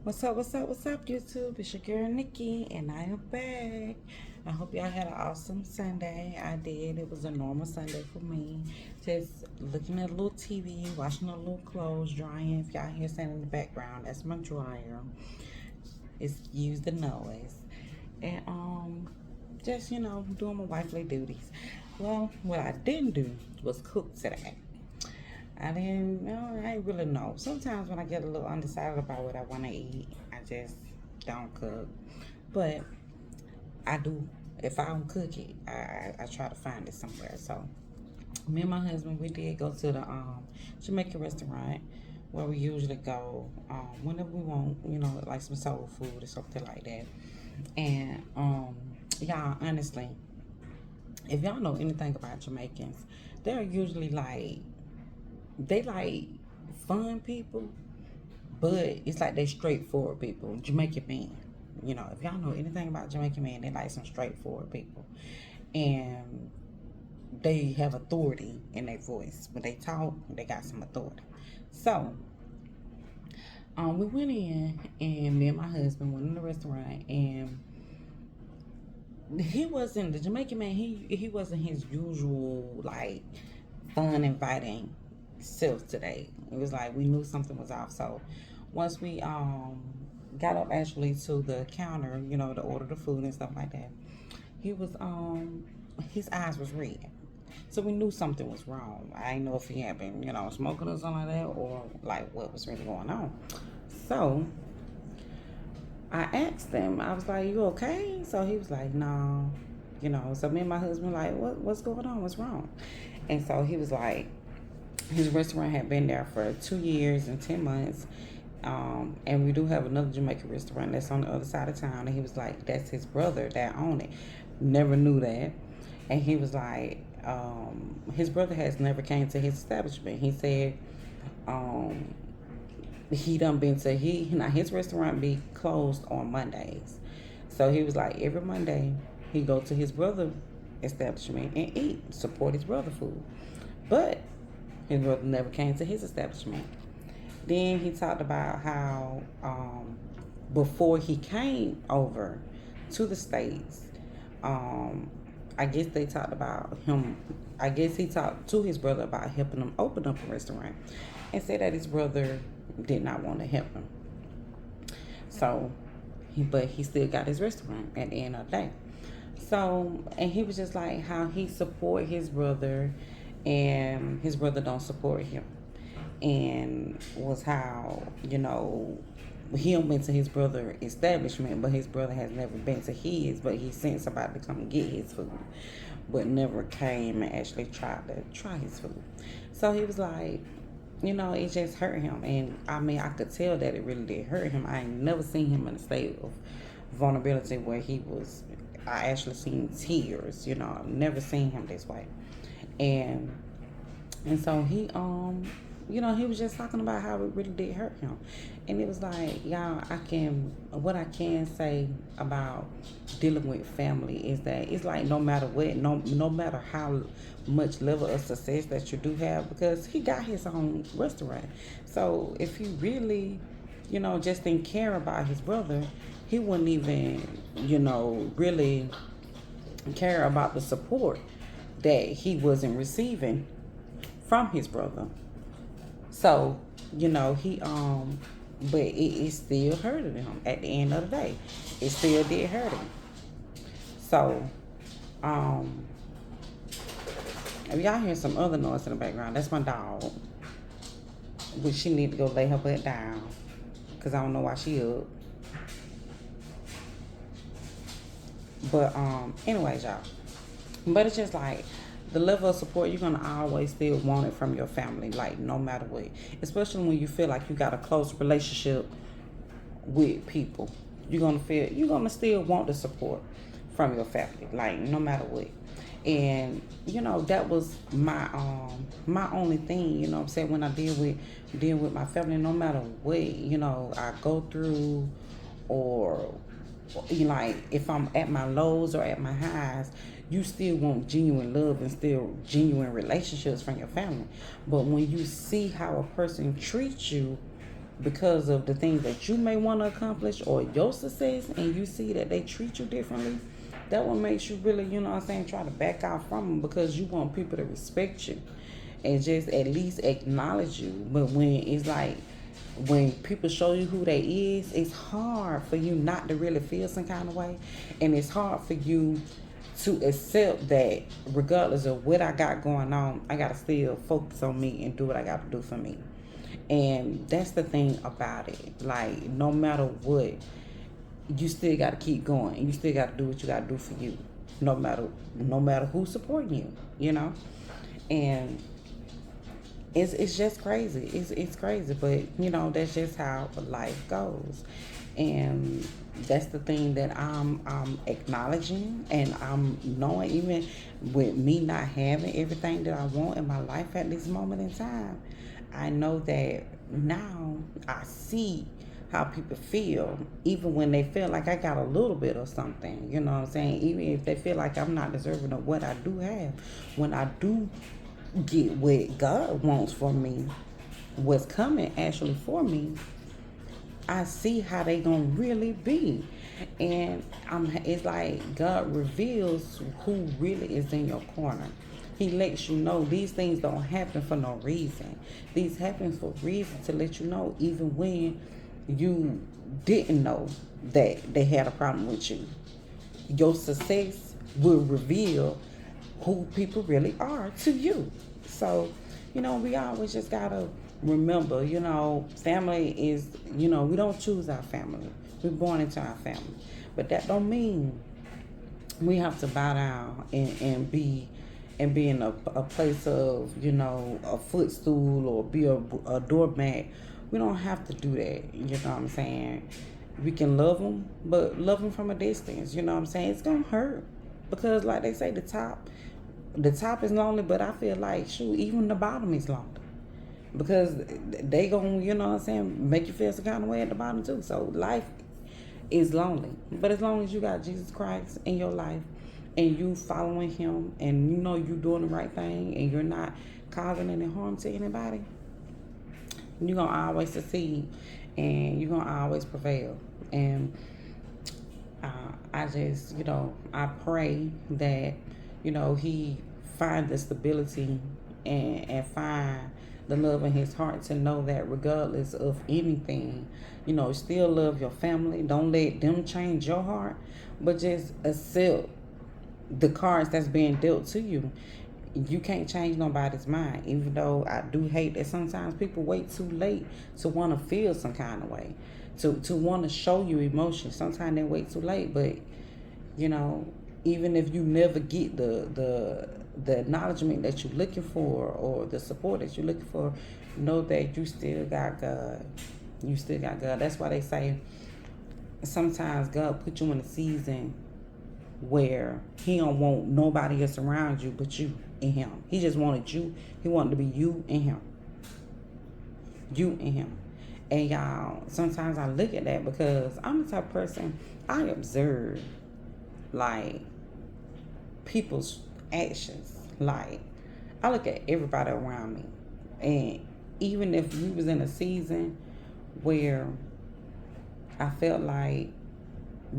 What's up, YouTube? It's your girl Nikki, and I am back. I hope y'all had an awesome Sunday. I did. It was a normal Sunday for me. Just looking at a little TV, watching a little clothes drying. If y'all hear something in the background, that's my dryer. Excuse the noise. And just doing my wifely duties. Well, what I didn't do was cook today. I didn't know. I didn't really know. Sometimes when I get a little undecided about what I want to eat, I just don't cook. But I do. If I don't cook it, I try to find it somewhere. So me and my husband, we did go to the Jamaican restaurant where we usually go whenever we want, like some soul food or something like that. And y'all, honestly, if y'all know anything about Jamaicans, they're usually like fun people, but it's like they straightforward people. Jamaican men, if y'all know anything about Jamaican men, they like some straightforward people, and they have authority in their voice. When they talk, they got some authority. So, we went in, and me and my husband went in the restaurant, and he wasn't the Jamaican man. He wasn't his usual like fun, inviting self today. It was like we knew something was off. So once we got up actually to the counter, to order the food and stuff like that, he was his eyes was red. So we knew something was wrong. I didn't know if he had been, smoking or something like that, or like what was really going on. So I asked him, I was like, "You okay?" So he was like, "No." So me and my husband like, what's going on? What's wrong? And so he was like, his restaurant had been there for 2 years and 10 months. And we do have another Jamaican restaurant that's on the other side of town. And he was like, that's his brother that owned it. Never knew that. And he was like, his brother has never came to his establishment. He said, he done been to now his restaurant be closed on Mondays. So he was like, every Monday he go to his brother establishment and eat, support his brother food. But his brother never came to his establishment. Then he talked about how before he came over to the States, I guess they talked about him. I guess he talked to his brother about helping him open up a restaurant and said that his brother did not want to help him. So, but he still got his restaurant at the end of the day. So, and he was just like how he support his brother and his brother don't support him. And was how, he went to his brother establishment, but his brother has never been to his, but he sent somebody to come get his food, but never came and actually tried to try his food. So he was like, it just hurt him. And I mean, I could tell that it really did hurt him. I ain't never seen him in a state of vulnerability where I actually seen tears, I've never seen him this way. And so he was just talking about how it really did hurt him. And it was like, y'all, what I can say about dealing with family is that it's like no matter what, no matter how much level of success that you do have, because he got his own restaurant. So if he really, just didn't care about his brother, he wouldn't even, really care about the support that he wasn't receiving from his brother. So, he but it still hurted him at the end of the day. It still did hurt him. So, if y'all hear some other noise in the background, that's my dog. But she need to go lay her butt down. Cause I don't know why she up. But anyways, y'all. But it's just like the level of support you're gonna always still want it from your family, like no matter what. Especially when you feel like you got a close relationship with people. You're gonna still want the support from your family, like no matter what. And that was my only thing, what I'm saying, when I deal with my family, no matter what, I go through, or like if I'm at my lows or at my highs, you still want genuine love and still genuine relationships from your family. But when you see how a person treats you because of the things that you may want to accomplish or your success, and you see that they treat you differently, that what makes you really, try to back out from them, because you want people to respect you and just at least acknowledge you. But when it's like, when people show you who they is, it's hard for you not to really feel some kind of way, and it's hard for you to accept that regardless of what I got going on, I gotta still focus on me and do what I gotta do for me. And that's the thing about it. Like, no matter what, you still gotta keep going, and you still gotta do what you gotta do for you, no matter who's supporting you, And it's just crazy. It's crazy, but that's just how life goes, and that's the thing that I'm acknowledging, and I'm knowing, even with me not having everything that I want in my life at this moment in time, I know that now I see how people feel, even when they feel like I got a little bit of something. You know what I'm saying? Even if they feel like I'm not deserving of what I do have, when I do get what God wants for me, what's coming actually for me, I see how they gonna really be. And it's like God reveals who really is in your corner. He lets you know these things don't happen for no reason. These happen for reason, to let you know, even when you didn't know that they had a problem with you. Your success will reveal who people really are to you. So, we always just gotta remember, family is, we don't choose our family. We're born into our family. But that don't mean we have to bow down and be in a place of, a footstool, or be a doormat. We don't have to do that. You know what I'm saying? We can love them, but love them from a distance. You know what I'm saying? It's gonna hurt, because like they say, the top is lonely, but I feel like, shoot, even the bottom is lonely, because they gonna, make you feel some kind of way at the bottom too. So life is lonely, but as long as you got Jesus Christ in your life, and you following him, and you doing the right thing, and you're not causing any harm to anybody, you're gonna always succeed, and you're gonna always prevail. And I just, I pray that, he find the stability, and find the love in his heart, to know that regardless of anything, still love your family. Don't let them change your heart, but just accept the cards that's being dealt to you. You can't change nobody's mind, even though I do hate that sometimes people wait too late to want to feel some kind of way, to want to show you emotion. Sometimes they wait too late, but even if you never get the acknowledgement that you're looking for, or the support that you're looking for, know that you still got God. You still got God. That's why they say sometimes God put you in a season where he don't want nobody else around you but you and him. He just wanted you. He wanted to be you and him. You and him. And y'all, sometimes I look at that, because I'm the type of person, I observe, like, people's actions. Like, I look at everybody around me, and even if we was in a season where I felt like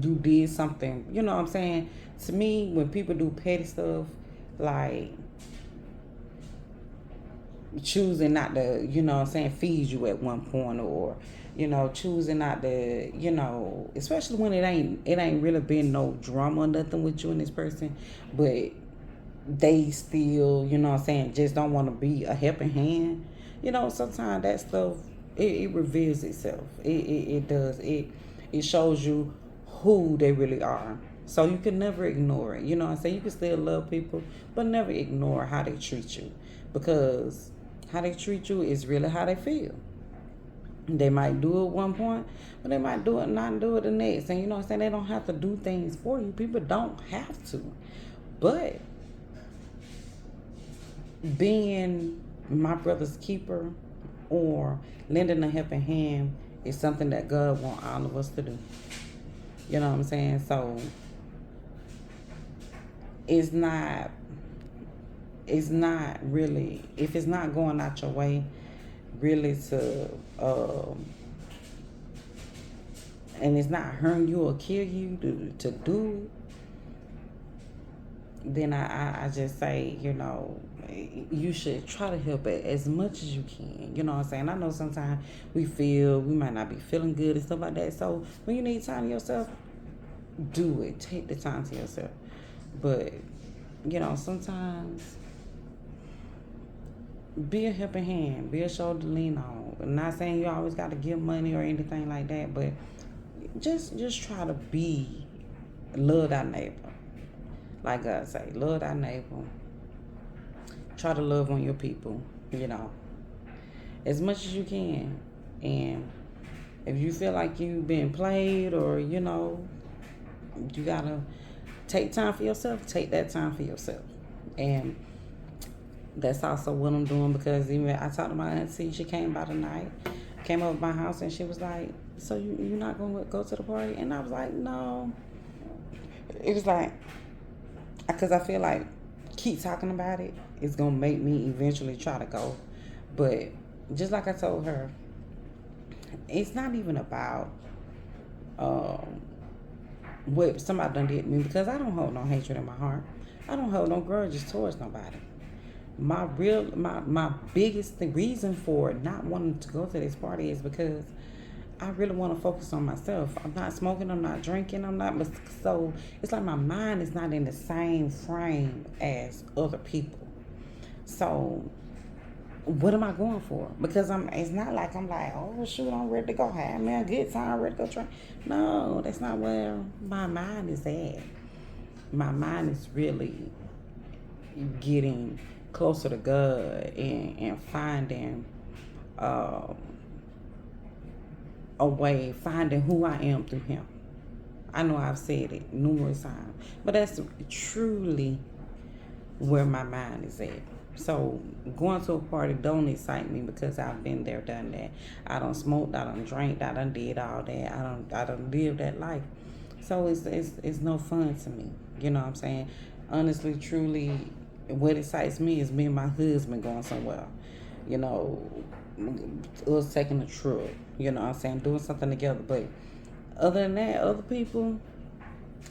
you did something, you know what I'm saying? To me, when people do petty stuff, like choosing not to, feed you at one point, or, choosing not to, especially when it ain't really been no drama or nothing with you and this person, but they still, just don't want to be a helping hand. Sometimes that stuff, it reveals itself. It does. It shows you who they really are. So you can never ignore it. You know what I'm saying? You can still love people, but never ignore how they treat you. Because how they treat you is really how they feel. They might do it one point, but they might not do it the next. And you know what I'm saying? They don't have to do things for you. People don't have to. But being my brother's keeper, or lending a helping hand, is something that God wants all of us to do. You know what I'm saying? So it's not really, if it's not going out your way really to and it's not hurting you or kill you to do it, then I just say, you should try to help it as much as you can. You know what I'm saying? I know sometimes we might not be feeling good and stuff like that. So when you need time to yourself, do it. Take the time to yourself. But, sometimes be a helping hand, be a shoulder to lean on. I'm not saying you always got to give money or anything like that, but just try to love thy neighbor. Like God say, love thy neighbor. Try to love on your people, as much as you can. And if you feel like you've been played or, you got to take time for yourself, take that time for yourself. And that's also what I'm doing, because even I talked to my auntie, she came by tonight, came over to my house, and she was like, so you're not going to go to the party? And I was like, no. It was like, because I feel like keep talking about it, it's going to make me eventually try to go. But just like I told her, it's not even about what somebody done did to me, because I don't hold no hatred in my heart. I don't hold no grudges towards nobody. My biggest reason for not wanting to go to this party is because I really want to focus on myself. I'm not smoking, I'm not drinking, so it's like my mind is not in the same frame as other people. So what am I going for? Because it's not like I'm like, oh shoot, I'm ready to go have me a good time, ready to go drink. No, that's not where my mind is at. My mind is really getting closer to God and finding a way, finding who I am through Him. I know I've said it numerous times, but that's truly where my mind is at. So going to a party don't excite me, because I've been there, done that. I done smoked, I done drank, I done did all that. I done lived that life. So it's no fun to me. You know what I'm saying? Honestly, truly, what excites me is me and my husband going somewhere. Us taking a trip. You know what I'm saying? Doing something together. But other than that, other people,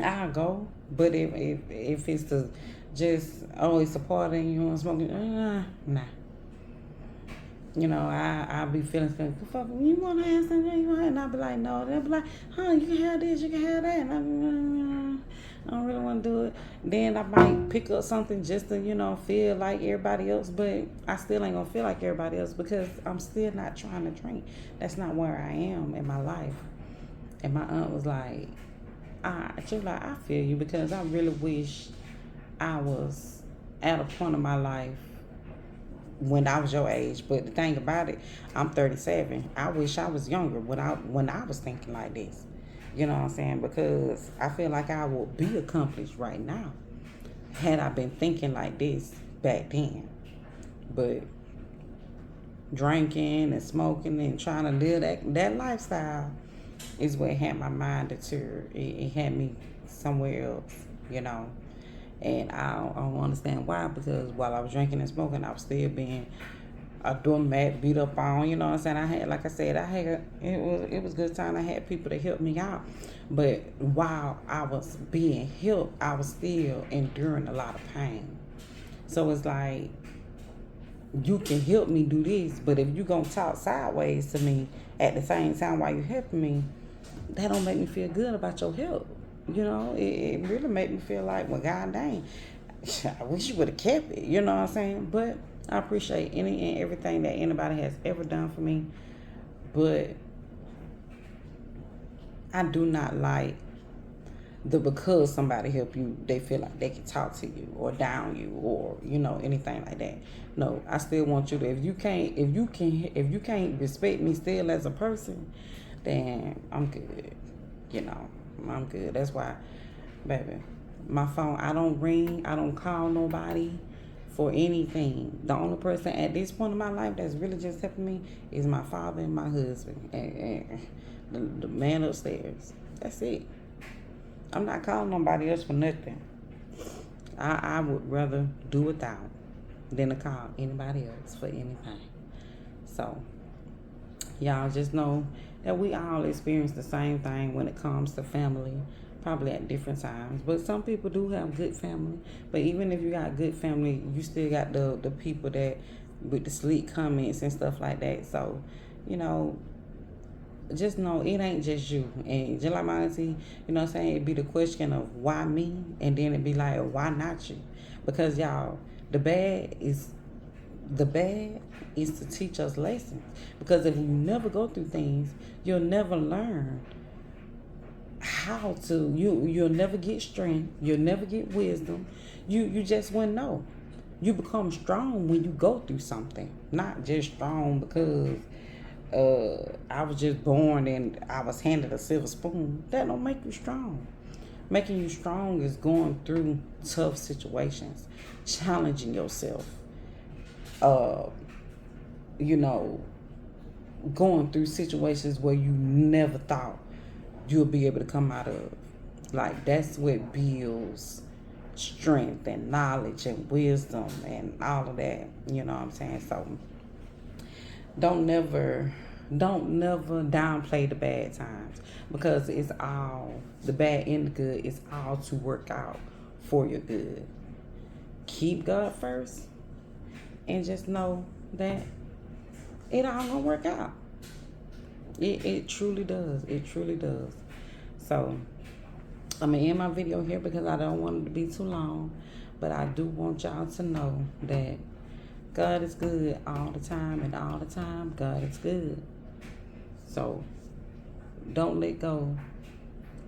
I'll go. But if it's to just always a party and you want to smoke, nah. I'll be feeling fuck, you want to have something? And I'll be like, no. They'll be like, you can have this, you can have that. And I don't really want to do it. Then I might pick up something just to, feel like everybody else. But I still ain't going to feel like everybody else, because I'm still not trying to drink. That's not where I am in my life. And my aunt was like, she was like, I feel you, because I really wish I was at a point in my life when I was your age. But the thing about it, I'm 37. I wish I was younger when I was thinking like this. You know what I'm saying? Because I feel like I would be accomplished right now had I been thinking like this back then. But drinking and smoking and trying to live that lifestyle is what had my mind deterred. It had me somewhere else, And I don't understand why, because while I was drinking and smoking, I was still being a doormat, beat up on, you know what I'm saying? It was good time. I had people to help me out. But while I was being helped, I was still enduring a lot of pain. So it's like, you can help me do this, but if you gonna talk sideways to me at the same time while you helping me, that don't make me feel good about your help. It really made me feel like, well, god dang, I wish you would have kept it, you know what I'm saying? But I appreciate any and everything that anybody has ever done for me. But I do not like because somebody help you, they feel like they can talk to you or down you or anything like that. No, I still want you to. If you can't respect me still as a person, then I'm good. I'm good. That's why, baby, my phone, I don't ring, I don't call nobody for anything. The only person at this point in my life that's really just helping me is my father and my husband and the man upstairs. That's it. I'm not calling nobody else for nothing. I would rather do without than to call anybody else for anything. So, y'all just know, that we all experience the same thing when it comes to family, probably at different times. But some people do have good family. But even if you got good family, you still got the people that with the sleek comments and stuff like that. So, you know, just know it ain't just you. And just like my auntie, you know what I'm saying, it'd be the question of why me, and then it'd be like, why not you? Because y'all, the bad is the bad is to teach us lessons. Because if you never go through things, you'll never learn how to. You'll never get strength. You'll never get wisdom. You just wouldn't know. You become strong when you go through something, not just strong because I was just born and I was handed a silver spoon. That don't make you strong. Making you strong is going through tough situations, challenging yourself, uh, you know, going through situations where you never thought you'll be able to come out of. Like, that's what builds strength and knowledge and wisdom and all of that. You know what I'm saying? So don't never downplay the bad times, because it's all, the bad and the good, it's all to work out for your good. Keep God first and just know that it all gonna work out. It truly does. It truly does. So I'm gonna end my video here because I don't want it to be too long, but I do want y'all to know that God is good all the time, and all the time God is good. So don't let go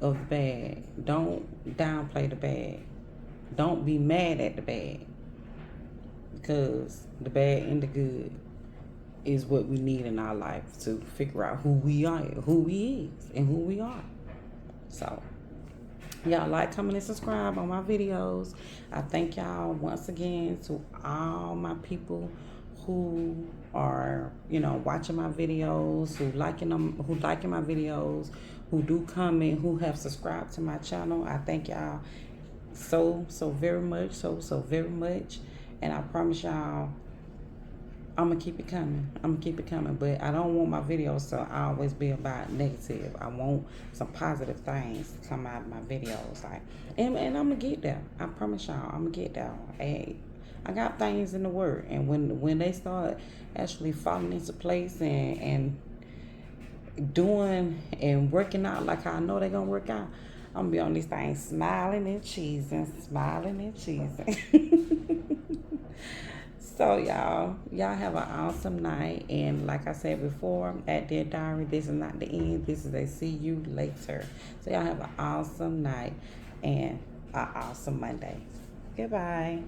of the bad. Don't downplay the bad. Don't be mad at the bad, because the bad and the good is what we need in our life to figure out who we are, who we is, and who we are. So y'all like, comment, and subscribe on my videos. I thank y'all once again to all my people who are, watching my videos, who liking my videos, who do comment, who have subscribed to my channel. I thank y'all so very much, so very much. And I promise y'all, I'm gonna keep it coming. But I don't want my videos to always be about negative. I want some positive things to come out of my videos. And I'm gonna get there. I promise y'all, I'm gonna get there. Hey, I got things in the word, and when they start actually falling into place and doing and working out like I know they're gonna work out, I'm gonna be on these things smiling and cheesing. So y'all have an awesome night. And like I said before, at Dear Diary, this is not the end. This is a see you later. So y'all have an awesome night and an awesome Monday. Goodbye.